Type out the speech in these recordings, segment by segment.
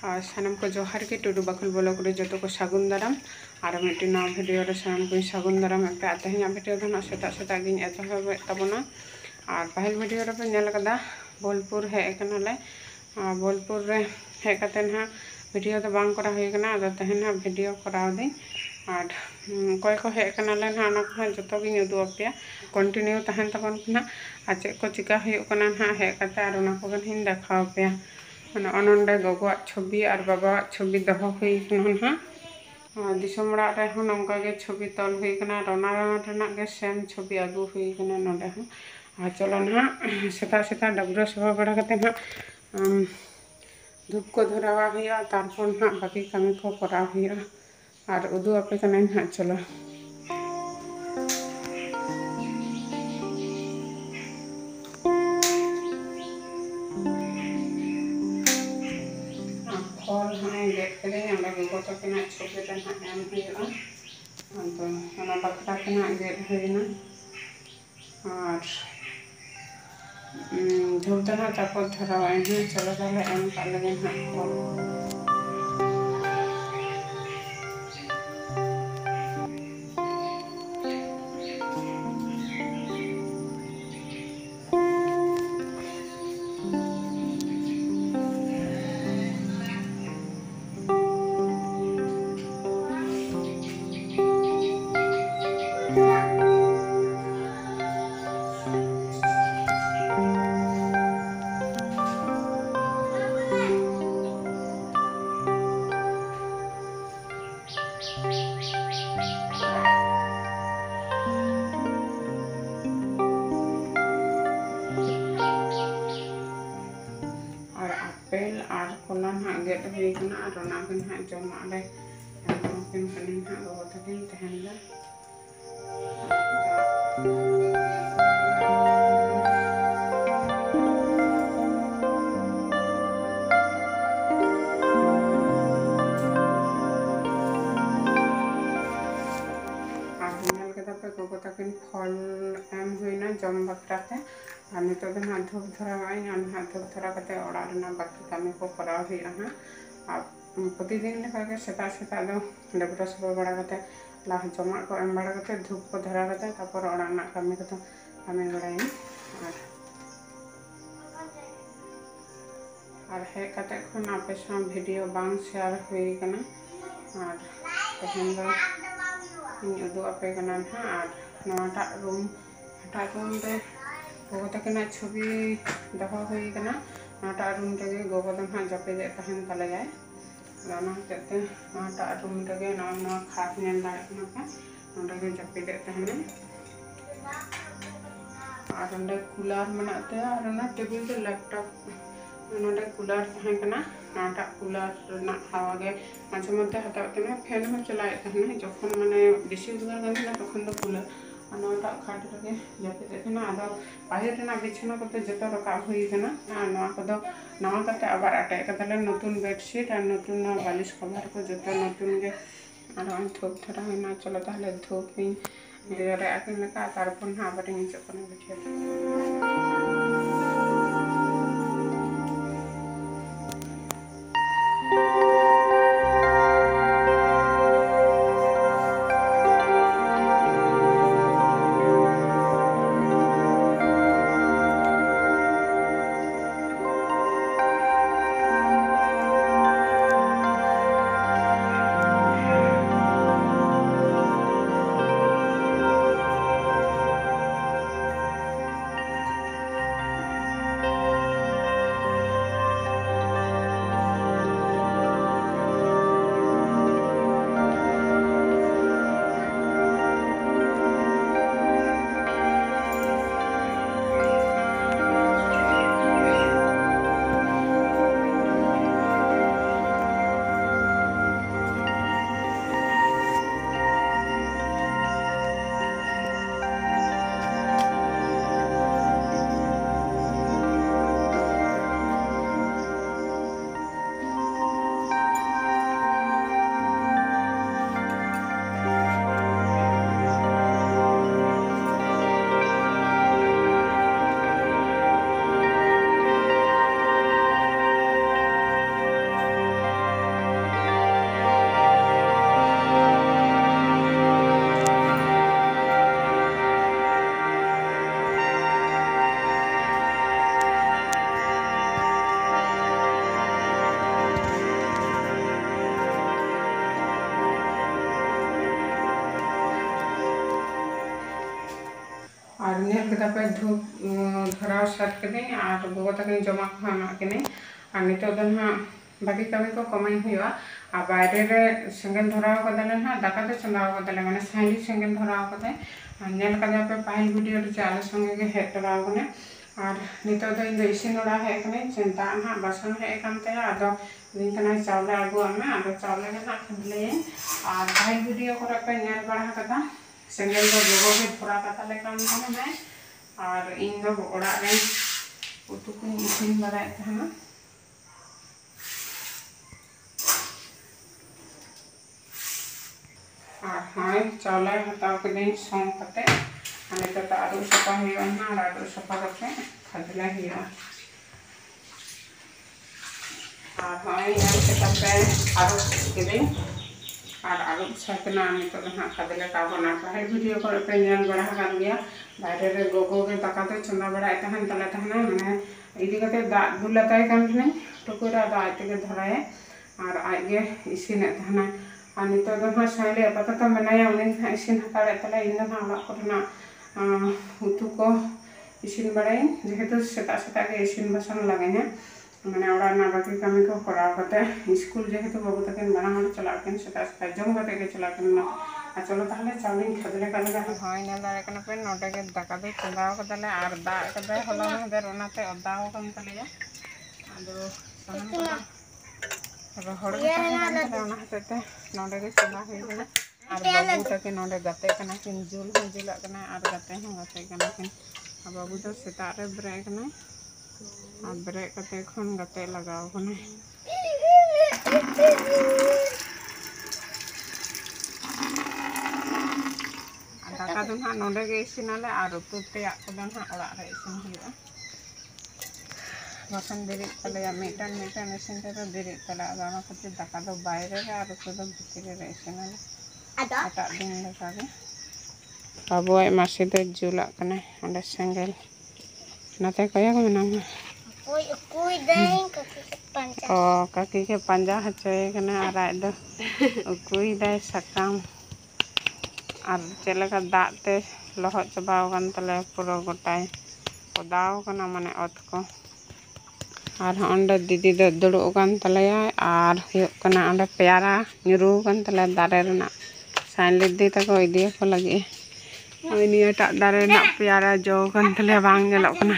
और सानम को जोहार के टुडू बाखल ब्लॉग रे जो को सागुन दाराम और मिट्टी नवा भिडियो रे सानम को सागुन दाराम पे तेहना भिडियो दो सेता सेता गिन एतहब ताबोना और पहल भिडियो रे पे नेल कदा बोलपुर हेज कनाले बोलपुर रे हेज कते ना भिडियो तो बांग करा हुई कना आदो तेहना भिडियो कराव दी और कय को हेज कनाले ना ना को जतो गिन उदु अपया कंटिन्यू तहन तबन ना आ चेक को चिका हुई कना ना हेज कते और ना को हिन देखाव पे अनंडे गगो छवि और बाबा छवि दहो हुई कना ना दिसम ओड़ा रे हो नंका के छवि तल हुई कना रोना रना के सेम छवि आगु हुई कना नोडे हो आ चलो ना सेता सेता डबरो सभा बड़ा कते ना धूप को धरावा हुआ तारपन ना बाकी कमी को करा हुआ और उदू आपे कना ना चलो फल हाँ गेट करे गगो तक छवि एम हुआ तो बकरा के ना गेट हुईना और धूप तो ना तापर धरावा चलो ताले एम का लगे ना फल आपेल और कला ना गेट हुई और जमाले गगो तकिन तहन गगो तकिन फल एम हुईना जम बकराते और नित ना धूप धरावाई ना धूप धरा कते ओड़ा बाकी कमी को करा हुआ और प्रतिदिन लेका सेता सेता दो डबरा सफा बड़ा कते लाह जमा को एम बड़ा कते धूप को धरा कते तापर ओड़ा ना कमी को कमी बड़ाई और हेज कते खन आपे सा भिडियो बांग शेयर हुई कना और तहन दो उदू आपे कना और नवाटा रूम रे गगो तकिन छवि दहो हुई कना नवाटा रूम रे गगो दो ना जपे तहन तले जाए हते नवाटा रूम रे नवा खाट नेल दाड़े पे जपे तहने और अंडे कूलर मनाते और टेबिल रे लैपटॉप नोडे कूलर तहना नाटा कूलर ना हवा गे माझे मध्य हताते फैन हो चलाए तहने जखन माने बेसी उद्गार गना तखन तो कूलर नोटा खाट रे जपे आदो बाहर ना बिछाना को जो रका हुई नवा कते आबार आटे कतले नतून बेडशीट और नतून बालिश कवर को जो नतून गे और धूप धरा हुई चलो ताहले धूप दियो रे आकिन लेका तारपन आबार हिजोकना भिडियो पे धूप धराव सात कदें और गोगो तकिन जमा को एमा किनी और नितो दो ना बाकी कमी को कमाई हुआ और बाहरे रे सेंगल धराव कदले ना दाका तो चंदाव कदले माने साइली सेंगल धराव कदे नेल कदे पे पाहिल वीडियो रे चाले संगे के हेड धराव कने और नितो दो इन इसिन ओड़ा है कने चिंता ना बसन है कामते आदो दिन कना चावल आगु आमे आदो चावल के ना खदले और पाहिल वीडियो करे पे नेल बड़ा कदा सेंगल दो गोगो के थोड़ा कथा ले काम कने मैं और इन दो ओड़ा रे उतु को इसिन बड़ाय थाना और हाँ चावल हटाव के सौं कते तो आलू सफा हुआ ना और आलू सफा करके खदला हुआ और हाँ यहाँ से करके आलू के और आलू सातना तो हाँ खदले का बना है वीडियो को पे नेल बड़ा कर गया बाहरे रे गोगो के दाका तो चंदा बड़ा तहन तले तहना माने इदी कते दा दुलताय कान नहीं टुकुरा दा आते धराए और आगे इसिन तहना और नितो दो हाँ साइले आपातत मेनाया उनी इसिन हताड़े तले इन दो हाँ ओड़ा कोना उतु को इसिन बड़ाई जेहेतु सेता सेता के इसिन बसन लगे हैं मैंने ओड़ा ना बाकी कमी को कराव कते स्कूल जेहेतु बाबू तकिन बना हड़ चला किन सेता सेता जम कते के चला किन ना चलो ताहले चावलिन खदले का लगा हाय नेल दारे कना पे नोटे के दाका दे चंदाव कदले और दा कदे होला ना दे रोनाते अदाव कन तलेया आदो सनम रोहड़ के ना हते नोडे के चला हुई गना और बाबू तक नोडे गते कना किन जुल हो जुला कना और गते हो गते कना किन बाबू तो सेता रे ब्रेक कना और ब्रेक कते खन गते लगाव कना दाका दो ना नोडे के इसिनाले और उतु ते को दो ना ओड़ा रे इसिन हुआ बसन दिरी तले मीटन मीटन इसिन ते दिरी तले आदा खातिर दाका दो बाहरे रे और उतु दो भितरे रे इसिनाले आटा दिन लेका गे बाबू आई मासी दो जुला कने अंडे सेंगल नाते कया को नाम कोई दाई काकी के पंजा हचोए कने और आय दो कोई दाई सकाम और चलेका दाते लहत चबाव कन तले पूरा गोटाय ओदाव कना माने अत को और अंडे दीदी दो दुड़ु कन तलेया और हुयो कना अंडे प्यारा nyuru कन तले दारे रना साइनली दी तको इदी को लगी निया टा दारे ना प्यारा जो कन तले बांग नेलो कना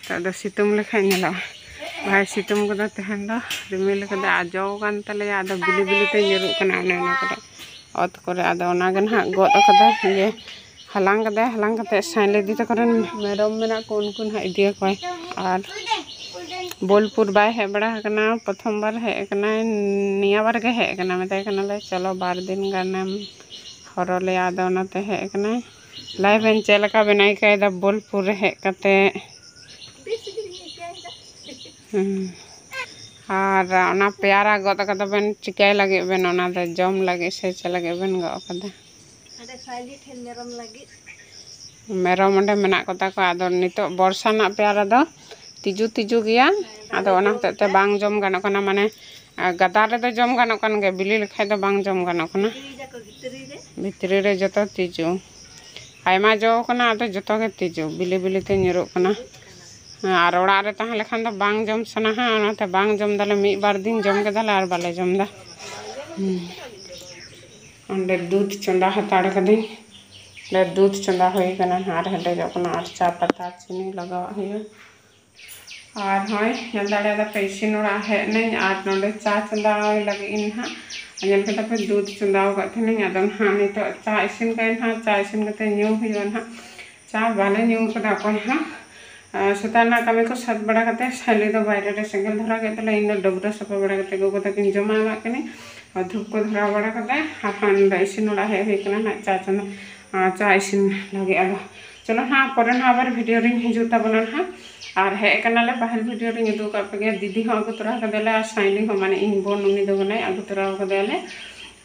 तो दो सितुम लेखा नेलो भाई सितुम को दो तहन दो रिमिल को दो जो कन तलेया आदो बिली बिली ते nyuru कना ने ना को अत करे आदो ओना गन हा गोद कदा ये हलांग कते साइनली दी तको मेरम मेना को उनको हा इदी को और बोलपुर बाय हे बड़ा कना प्रथम बार हे कना निया बार के हे कना मते कना ले चलो बार दिन गाने हरले आदो नते हे कना लाइव एन चलका बनाई का द बोलपुर हे कते और ओना प्यारा गद कते बन चिकाय लगे बन ओना द जम लगे से चलगे बन ग कदा अडे साइली ठेन मेरम लगे मेरम ओंडे मेना कता को आदो नितो वर्षा ना प्यारा दो तिजु तिजु गया आदो ओना ते बांग जम गानो कना माने गदा रे दो जम गानो कन गे बिली लेखाय दो बांग जम गानो कना भितरी रे जतो तिजु आयमा जो कना आदो जतो के तिजु बिली बिली ते nyuru कना और ओड़ा रे ताहे लेखान दो बांग जम सना हा ओनाते बांग जम दले मी बार दिन जम के दले और बाले जम दा अंडे दूध चंदा हताड़ कदी ले दूध चंदा होई कना हार हडे जो कना और चा पत्ता चीनी लगावा हियो और हाँ नंदाड़े पैसे नोड़ा है नहीं और नोड़े चा चंदा लगे इन हाँ जल के पे दूध चंदा करते नहीं आदम हाँ नहीं तो चा इसिन का हाँ चा इसिन करते न्यू हुई हाँ चा बाले न्यू कदा को हाँ सेताना कमी को सात बड़ा करते साइली दो बाहर रे सेंगल धरा के तले इन डबरा सफा बड़ा करते गोगो तक जमा मा कने और धूप को धरा बड़ा करते हाँ इसिन नोड़ा है कना ना चा चंदा चा इसिन लगे आदो चलो हाँ पर हाँ आबार वीडियो रिंग हिजुता बना हाँ और हे कनाले बाहर वीडियो रे उदू का पे दीदी हो अगु तोरा कदेले और साइली हो माने इन बोन उनी दो गने अगु तोरा कदेले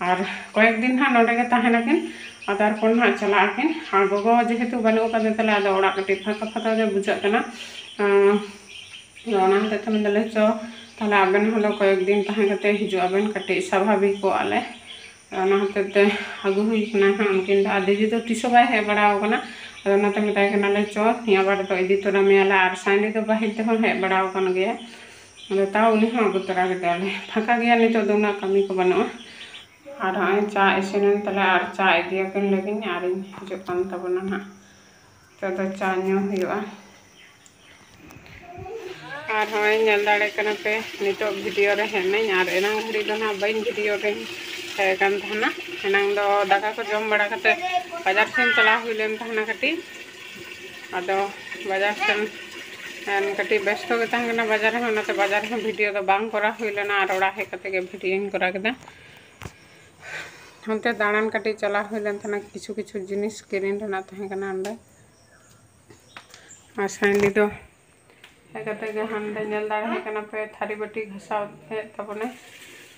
और कयेक दिन हा नोडे के ताहेनाकिन और तारपर हा चला आकिन और गोगो जेहेतु बनु कदे तले आदो ओड़ा कटि फाका फाका जे बुझा कना ओना हते तम दले चो ताले आबेन हलो कयेक दिन ताहे कते हिजु आबेन कटि स्वाभाविक को आले ओना हते ते अगु हुई कना हा उनकिन दीदी तो तिसो बाय हे बड़ा कना ᱟᱫᱚ ᱚᱱᱟᱛᱮ ᱢᱮᱛᱟᱭ ᱠᱟᱱᱟᱞᱮ ᱪᱚ ᱱᱤᱭᱟᱹ ᱵᱟᱨ ᱫᱚ ᱤᱫᱤ ᱛᱚᱨᱟ ᱢᱮᱭᱟᱞᱮ ᱟᱨ ᱥᱟᱭᱱᱤ ᱫᱚ ᱵᱟᱦᱤᱨ ᱛᱮᱦᱚᱸ ᱦᱮᱡ ᱵᱟᱲᱟᱣ ᱟᱠᱟᱱ ᱜᱮᱭᱟ ᱟᱫᱚ ᱛᱟᱣ ᱩᱱᱤ ᱦᱚᱸ ᱟᱹᱜᱩ ᱛᱚᱨᱟ ᱠᱮᱫᱮᱭᱟᱞᱮ ᱯᱷᱟᱸᱠᱟ ᱜᱮᱭᱟ ᱱᱤᱛᱚᱜ ᱫᱚ ᱩᱱᱟᱹᱜ ᱠᱟᱹᱢᱤ ᱠᱚ ᱵᱟᱹᱱᱩᱜᱼᱟ ᱟᱨ ᱦᱚᱸᱜᱼᱚᱭ ᱪᱟ ᱤᱥᱤᱱᱮᱱ ᱛᱟᱞᱮ ᱟᱨ ᱪᱟ ᱤᱫᱤᱭᱟᱠᱤᱱ ᱞᱟᱹᱜᱤᱫ ᱟᱨᱤᱧ ᱦᱤᱡᱩᱜ ᱠᱟᱱ ᱛᱟᱵᱚᱱᱟ ᱱᱟᱦᱟᱜ ᱱᱤᱛᱚᱜ ᱫᱚ ᱪᱟ ᱧᱩ ᱦᱩᱭᱩᱜᱼᱟ ᱟᱨ ᱦᱚᱸᱜᱼᱚᱭ ᱧᱮᱞ ᱫᱟᱲᱮᱭᱟᱜ ᱠᱟᱱᱟ ᱯᱮ ᱱᱤᱛᱚᱜ ᱵᱷᱤᱰᱤᱭᱳ ᱨᱮ ᱦᱮᱡ ᱱᱟᱹᱧ ᱟᱨ ᱮᱱᱟᱝ ᱜᱷᱟᱹᱲᱤᱡ ᱫᱚ ᱱᱟᱦᱟᱜ ᱵᱟᱹᱧ ᱵᱷᱤᱰᱤᱭᱳ ᱨᱮᱧ ᱦᱮᱡ ᱠᱟᱱ ᱛᱟᱦᱮᱱᱟ ᱮᱱᱟᱝ ᱫᱚ ᱫᱟᱠᱟ ᱠᱚ ᱡᱚᱢ ᱵᱟᱲᱟ ᱠᱟᱛᱮ ᱵᱟᱡᱟᱨ ᱥᱮᱱ ᱪᱟᱞᱟᱣ ᱦᱩᱭ ᱞᱮᱱ ᱛᱟᱦᱮᱱᱟ ᱠᱟᱹᱴᱤᱡ ᱟᱫᱚ ᱵᱟᱡᱟᱨ ᱥᱮᱱ ᱠᱟᱹᱴᱤᱡ ᱵᱮᱥᱛᱚ ᱜᱮ ᱛᱟᱦᱮᱸ ᱠᱟᱱᱟ ᱵᱟᱡᱟᱨ ᱨᱮᱦᱚᱸ ᱚᱱᱟᱛᱮ ᱵᱟᱡᱟᱨ ᱨᱮᱦᱚᱸ ᱵᱷᱤᱰᱤᱭᱳ ᱫᱚ ᱵᱟᱝ ᱠᱚᱨᱟᱣ ᱦᱩᱭ ᱞᱮᱱᱟ ᱟᱨ ᱚᱲᱟᱜ ᱦᱮᱡ ᱠᱟᱛᱮ ᱜᱮ ᱵᱷᱤᱰᱤᱭᱳᱧ ᱠᱚᱨᱟᱣ ᱠᱮᱫᱟ ᱚᱱᱛᱮ ᱫᱟᱬᱟᱱ ᱠᱟᱹᱴᱤᱡ ᱪᱟᱞᱟᱣ ᱦᱩᱭ ᱞᱮᱱ ᱛᱟᱦᱮᱱᱟ ᱠᱤᱪᱷᱩ ᱡᱤᱱᱤᱥ ᱠᱤᱨᱤᱧ ᱨᱮᱱᱟᱜ ᱛᱟᱦᱮᱸ ᱠᱟᱱᱟ ᱚᱸᱰᱮ ᱟᱨ ᱥᱟᱭᱱᱤ ᱫᱚ ᱦᱮᱡ ᱠᱟᱛᱮ ᱜᱮ ᱦᱟᱸᱰᱮ ᱧᱮᱞ ᱫᱟᱲᱮᱭᱟᱜ ᱠᱟᱱᱟ ᱯᱮ ᱛᱷᱟᱹᱨᱤ ᱵᱟᱹᱴᱤ ᱜᱷᱟᱥᱟᱣ ᱦᱮᱡ ᱛᱟᱵᱚᱱᱟᱭ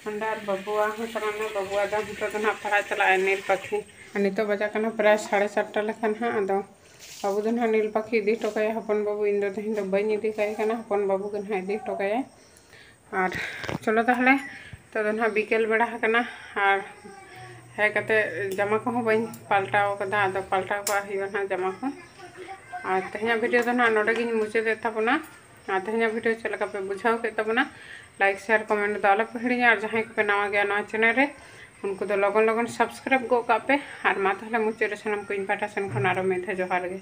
ᱚᱸᱰᱮ ᱟᱨ ᱵᱟᱹᱵᱩᱣᱟᱜ ᱦᱚᱸ ᱪᱟᱞᱟᱣᱱᱟ ᱵᱟᱹᱵᱩᱣᱟᱜ ᱫᱚ ᱱᱤᱛᱚᱜ ᱫᱚ ᱱᱟᱦᱟᱜ ᱯᱟᱲᱦᱟᱜ ᱪᱟᱞᱟᱜᱼᱟᱭ ᱱᱤᱞ ᱯᱟᱠᱷᱤ ᱟᱨ ᱱᱤᱛᱚᱜ ᱵᱟᱡᱟᱜ ᱠᱟᱱᱟ ᱯᱨᱟᱭ 4:30 ᱞᱮᱠᱷᱟᱱ ᱦᱟᱸᱜ ᱟᱫᱚ ᱵᱟᱹᱵᱩ ᱫᱚ ᱱᱟᱦᱟᱜ ᱱᱤᱞ ᱯᱟᱠᱷᱤ ᱤᱫᱤ ᱦᱚᱴᱚ ᱠᱟᱭᱟ ᱦᱚᱯᱚᱱ ᱵᱟᱹᱵᱩ ᱤᱧ ᱫᱚ ᱛᱮᱦᱮᱧ ᱫᱚ ᱵᱟᱹᱧ ᱤᱫᱤ ᱠᱟᱭ ᱠᱟᱱᱟ ᱦᱚᱯᱚᱱ ᱵᱟᱹᱵᱩ ᱜᱮ ᱱᱟᱦᱟᱜ ᱤᱫᱤ ᱦᱚᱴᱚ ᱠᱟᱭᱟᱭ ᱟᱨ ᱪᱚᱞᱚ ᱛᱟᱦᱚᱞᱮ ᱱᱤᱛᱚᱜ ᱫᱚ ᱱᱟᱦᱟᱜ ᱵᱤᱠᱮᱞ ᱵᱮᱲᱟ ᱟᱠᱟᱱᱟ ᱟᱨ ᱦᱮᱡ ᱠᱟᱛᱮ ᱡᱟᱢᱟ ᱠᱚᱦᱚᱸ ᱵᱟᱹᱧ ᱯᱟᱞᱴᱟᱣ ᱠᱟᱫᱟ ᱟᱫᱚ ᱯᱟᱞᱴᱟᱣ ᱠᱟᱜ ᱦᱩᱭᱩᱜᱼᱟ ᱱᱟᱦᱟᱜ ᱡᱟᱢᱟ ᱠᱚ ᱟᱨ ᱛᱮᱦᱮᱧᱟᱜ ᱵᱷᱤᱰᱤᱭᱳ ᱫᱚ ᱱᱟᱦᱟᱜ ᱱᱚᱰᱮ ᱜᱤᱧ ᱢᱩᱪᱟᱹᱫᱮᱫ ᱛᱟᱵᱚᱱᱟ ᱟᱨ ᱛᱮᱦᱮᱧᱟᱜ ᱵᱷᱤᱰᱤᱭᱳ ᱪᱮᱫ ᱞᱮᱠᱟ ᱯᱮ ᱵᱩᱡᱷᱟᱹᱣ ᱠᱮᱫ ᱛᱟᱵᱚᱱᱟ लाइक शेयर कमेंट ᱫᱚ ᱟᱞᱚᱯᱮ ᱦᱤᱲᱤᱧᱟ ᱟᱨ ᱡᱟᱦᱟᱸᱭ ᱠᱚᱯᱮ ᱱᱟᱣᱟ ᱜᱮᱭᱟ ᱱᱚᱣᱟ ᱪᱮᱱᱮᱞ ᱨᱮ उनको तो लगन लगन सब्सक्राइब गो का पे और मा ताहले मुचाद रे सानाम को इन पाटा सेन खन आरो मेधा जोहार गे।